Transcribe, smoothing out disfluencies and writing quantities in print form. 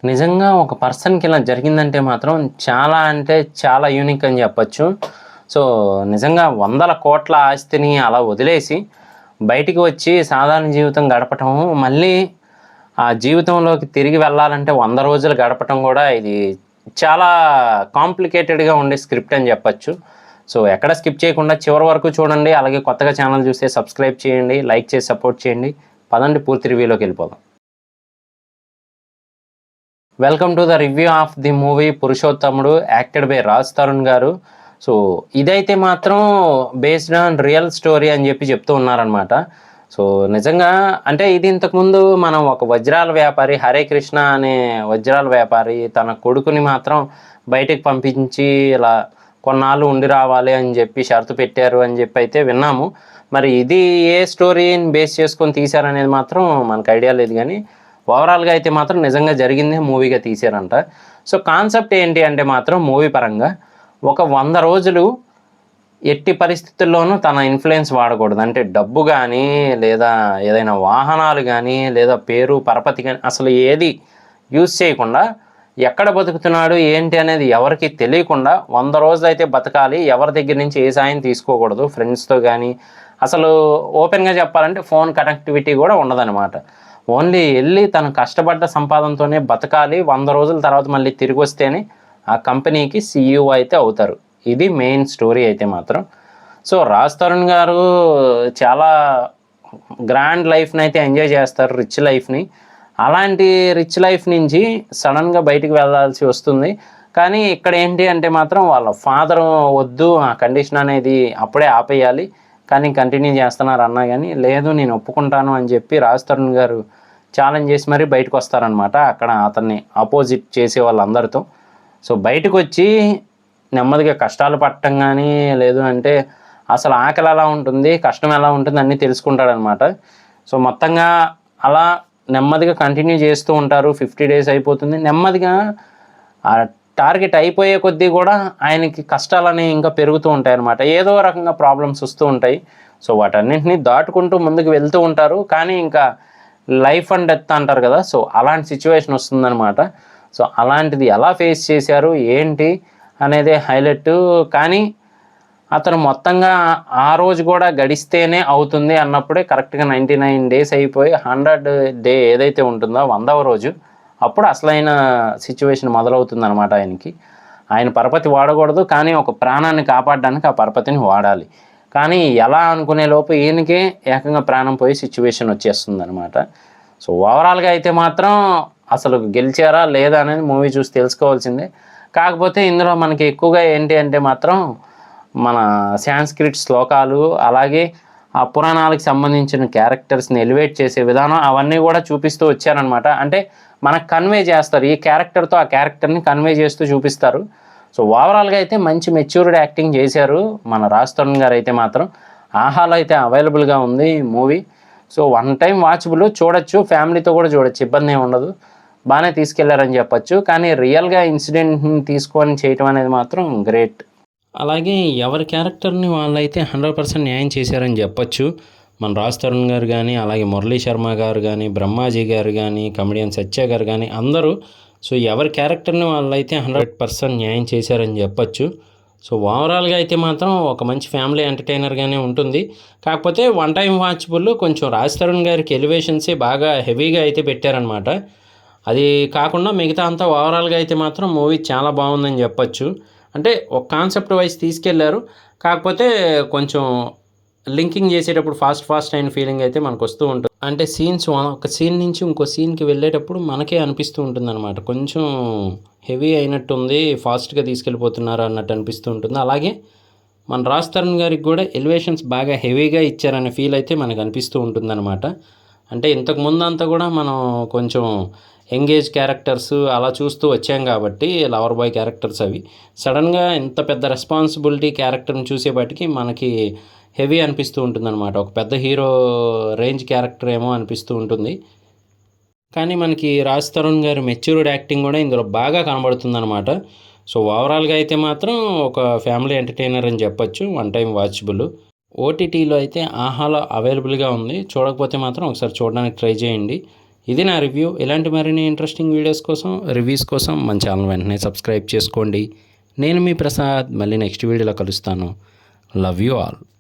నిజంగా ఒక పర్సన్‌కి ఇలా జరిగిందంటే మాత్రం చాలా అంటే చాలా యూనిక్ అని చెప్పొచ్చు. సో, నిజంగా వందల కోట్ల ఆస్తిని అలా వదిలేసి బయటికి వచ్చి సాధారణ జీవితం గడపటం, మళ్ళీ ఆ జీవితంలోకి తిరిగి వెళ్ళాలంటే 100 రోజులు గడపటం గూడా ఇది చాలా కాంప్లికేటెడ్‌గా ఉండే స్క్రిప్ట్ అని చెప్పొచ్చు. సో, ఎక్కడ స్కిప్ చేయకుండా చివరి వరకు చూడండి. అలాగే కొత్తగా ఛానల్ చూస్తే సబ్స్క్రైబ్ చేయండి, లైక్ చేసి సపోర్ట్ చేయండి. పదండి పూర్తి రివ్యూలోకెళ్ళిపోదాం. Welcome to the review of the movie 'Purushothamudu' acted by Raj Tarun గారు. సో, ఇదైతే మాత్రం బేస్డ్ ఆన్ రియల్ స్టోరీ అని చెప్తూ ఉన్నారనమాట. సో, నిజంగా అంటే ఇది ఇంతకుముందు మనం ఒక వజ్రాల వ్యాపారి హరే కృష్ణ అనే వజ్రాల వ్యాపారి తన కొడుకుని మాత్రం బయటికి పంపించి ఇలా కొన్నాళ్ళు ఉండి రావాలి అని షరతు పెట్టారు అని అయితే విన్నాము. మరి ఇది ఏ స్టోరీని బేస్ చేసుకొని తీశారనేది మాత్రం మనకు ఐడియా లేదు కానీ ఓవరాల్‌గా అయితే మాత్రం నిజంగా జరిగిందే మూవీగా తీశారంట. సో, కాన్సెప్ట్ ఏంటి అంటే మాత్రం మూవీ పరంగా ఒక 100 రోజులు ఎట్టి పరిస్థితుల్లోనూ తన ఇన్‌ఫ్లుయెన్స్ వాడకూడదు. అంటే డబ్బు గానీ, లేదా ఏదైనా వాహనాలు గానీ, లేదా పేరు, పరపతి గానీ అసలు ఏది యూజ్ చేయకుండా ఎక్కడ బతుకుతున్నాడు, ఏంటి అనేది ఎవరికీ తెలియకుండా 100 రోజులైతే బతకాలి. ఎవరి దగ్గర నుంచి ఏ సాయం తీసుకోకూడదు. ఫ్రెండ్స్‌తో గానీ, అసలు ఓపెన్‌గా చెప్పాలంటే ఫోన్ కనెక్టివిటీ కూడా ఉండదనమాట. ఓన్లీ ఎళ్ళి తను కష్టపడ్డ సంపాదనతోనే బతకాలి. 100 రోజుల తర్వాత మళ్ళీ తిరిగొస్తేనే ఆ కంపెనీకి సీఈఓ అయితే అవుతారు. ఇది మెయిన్ స్టోరీ అయితే మాత్రం. సో, రాజ్ తరుణ్ గారు చాలా గ్రాండ్ లైఫ్‌నైతే ఎంజాయ్ చేస్తారు, రిచ్ లైఫ్‌ని. అలాంటి రిచ్ లైఫ్ నుంచి సడన్‌గా బయటికి వెళ్ళాల్సి వస్తుంది. కానీ ఇక్కడ ఏంటి అంటే మాత్రం వాళ్ళ ఫాదరు వద్దు, ఆ కండిషన్ అనేది అప్పుడే ఆపేయాలి. కానీ కంటిన్యూ చేస్తున్నారు అన్నా గానీ, లేదు నేను ఒప్పుకుంటాను అని రాజ్ తరుణ్ గారు ఛాలెంజ్ చేసి మరీ బయటకొస్తారనమాట. అక్కడ అతన్ని అపోజిట్ చేసే వాళ్ళందరితో. సో, బయటకొచ్చి నెమ్మదిగా కష్టాలు పడటం గానీ, లేదు అంటే అసలు ఆకలి ఎలా ఉంటుంది, కష్టం ఎలా ఉంటుంది అన్నీ తెలుసుకుంటాడనమాట. సో, మొత్తంగా అలా నెమ్మదిగా కంటిన్యూ చేస్తూ ఉంటారు. 50 డేస్ అయిపోతుంది. నెమ్మదిగా ఆ టార్గెట్ అయిపోయే కొద్దీ కూడా ఆయనకి కష్టాలనేవి ఇంకా పెరుగుతూ ఉంటాయన్నమాట. ఏదో రకంగా ప్రాబ్లమ్స్ వస్తూ ఉంటాయి. సో, వాటన్నింటినీ దాటుకుంటూ ముందుకు వెళ్తూ ఉంటారు. కానీ ఇంకా లైఫ్ అండ్ డెత్ అంటారు కదా! సో, అలాంటి సిచ్యువేషన్ వస్తుందన్నమాట. సో, అలాంటిది ఎలా ఫేస్ చేశారు, ఏంటి అనేదే హైలైటు. కానీ అతను మొత్తంగా ఆ రోజు కూడా గడిస్తేనే అవుతుంది అన్నప్పుడే కరెక్ట్‌గా 99 డేస్ అయిపోయి 100 డే ఏదైతే ఉంటుందో 100వ రోజు అప్పుడు అసలైన సిచ్యువేషన్ మొదలవుతుందనమాట ఆయనకి. ఆయన పరపతి వాడకూడదు. కానీ ఒక ప్రాణాన్ని కాపాడడానికి ఆ పరపతిని వాడాలి. కానీ ఎలా అనుకునే లోపు ఈయనకే ఏకంగా ప్రాణం పోయే సిచ్యువేషన్ వచ్చేస్తుందనమాట. సో, ఓవరాల్‌గా అయితే మాత్రం అసలు గెలిచారా లేదా అనేది మూవీ చూసి తెలుసుకోవాల్సిందే. కాకపోతే ఇందులో మనకి ఎక్కువగా ఏంటి అంటే మాత్రం మన సాంస్క్రిట్ శ్లోకాలు, అలాగే ఆ పురాణాలకు సంబంధించిన క్యారెక్టర్స్‌ని ఎలివేట్ చేసే విధానం అవన్నీ కూడా చూపిస్తూ వచ్చారనమాట. అంటే మనకు కన్వే చేస్తారు. ఈ క్యారెక్టర్‌తో ఆ క్యారెక్టర్‌ని కన్వే చేస్తూ చూపిస్తారు. సో, ఓవరాల్‌గా అయితే మంచి మెచ్యూర్డ్ యాక్టింగ్ చేశారు మన రాజ్ తరుణ్ గారు అయితే మాత్రం. ఆహాలో అయితే అవైలబుల్‌గా ఉంది movie. So, one time watchable చూడొచ్చు. ఫ్యామిలీతో కూడా చూడొచ్చు. ఇబ్బంది ఏమి ఉండదు. బాగానే తీసుకెళ్లారని చెప్పొచ్చు. కానీ రియల్‌గా ఇన్సిడెంట్‌ని తీసుకొని చేయటం అనేది మాత్రం గ్రేట్. అలాగే ఎవరి క్యారెక్టర్‌ని వాళ్ళైతే 100% న్యాయం చేశారని చెప్పొచ్చు. మన రాజ్ తరుణ్ గారు కానీ, అలాగే మురళీ శర్మ గారు కానీ, బ్రహ్మాజీ గారు కానీ, కమెడియన్ సత్య గారు కానీ అందరూ సో, ఎవరి క్యారెక్టర్‌ని వాళ్ళైతే 100% న్యాయం చేశారని చెప్పొచ్చు. సో, ఓవరాల్‌గా అయితే మాత్రం ఒక మంచి ఫ్యామిలీ ఎంటర్‌టైనర్‌గానే ఉంటుంది. కాకపోతే వన్ టైమ్ వాచబుల్ కొంచెం రాజ్ తరుణ్ గారికి ఎలివేషన్సే బాగా హెవీగా అయితే పెట్టారనమాట. అది కాకుండా మిగతా అంతా ఓవరాల్‌గా అయితే మాత్రం మూవీ చాలా బాగుందని చెప్పొచ్చు. అంటే ఒక కాన్సెప్ట్ వైస్ తీసుకెళ్లారు. కాకపోతే కొంచెం లింకింగ్ చేసేటప్పుడు ఫాస్ట్ అయిన ఫీలింగ్ అయితే మనకు వస్తూ ఉంటుంది. అంటే సీన్స్ ఒక సీన్ నుంచి ఇంకో సీన్‌కి వెళ్ళేటప్పుడు మనకే అనిపిస్తూ ఉంటుందన్నమాట. కొంచెం హెవీ అయినట్టుంది, ఫాస్ట్‌గా తీసుకెళ్ళిపోతున్నారు అన్నట్టు అనిపిస్తూ ఉంటుంది. అలాగే మన రాజ్ తరుణ్ గారికి కూడా ఎలివేషన్స్ బాగా హెవీగా ఇచ్చారనే ఫీల్ అయితే మనకు అనిపిస్తూ ఉంటుందన్నమాట. అంటే ఇంతకు ముందంతా కూడా మనం కొంచెం ఎంగేజ్ క్యారెక్టర్స్ అలా చూస్తూ వచ్చాం కాబట్టి లవర్ బాయ్ క్యారెక్టర్స్ అవి సడన్గా ఇంత పెద్ద రెస్పాన్సిబిలిటీ క్యారెక్టర్ని చూసేపాటికి మనకి హెవీ అనిపిస్తూ ఉంటుందన్నమాట. ఒక పెద్ద హీరో రేంజ్ క్యారెక్టర్ ఏమో అనిపిస్తూ ఉంటుంది. కానీ మనకి రాజ్ తరుణ్ గారి మెచ్యూర్డ్ యాక్టింగ్ కూడా ఇందులో బాగా కనబడుతుందన్నమాట. సో, ఓవరాల్‌గా అయితే మాత్రం ఒక ఫ్యామిలీ ఎంటర్‌టైనర్ అని చెప్పొచ్చు. One time watchable. ఓటీటీలో అయితే ఆహాలో అవైలబుల్గా ఉంది. చూడకపోతే మాత్రం ఒకసారి చూడడానికి ట్రై చేయండి. ఇది నా రివ్యూ. ఇలాంటి మరిన్ని ఇంట్రెస్టింగ్ వీడియోస్ కోసం, రివ్యూస్ కోసం మన ఛానల్ వెంటనే సబ్స్క్రైబ్ చేసుకోండి. నేను మీ ప్రసాద్. మళ్ళీ నెక్స్ట్ వీడియోలో కలుస్తాను. Love you all.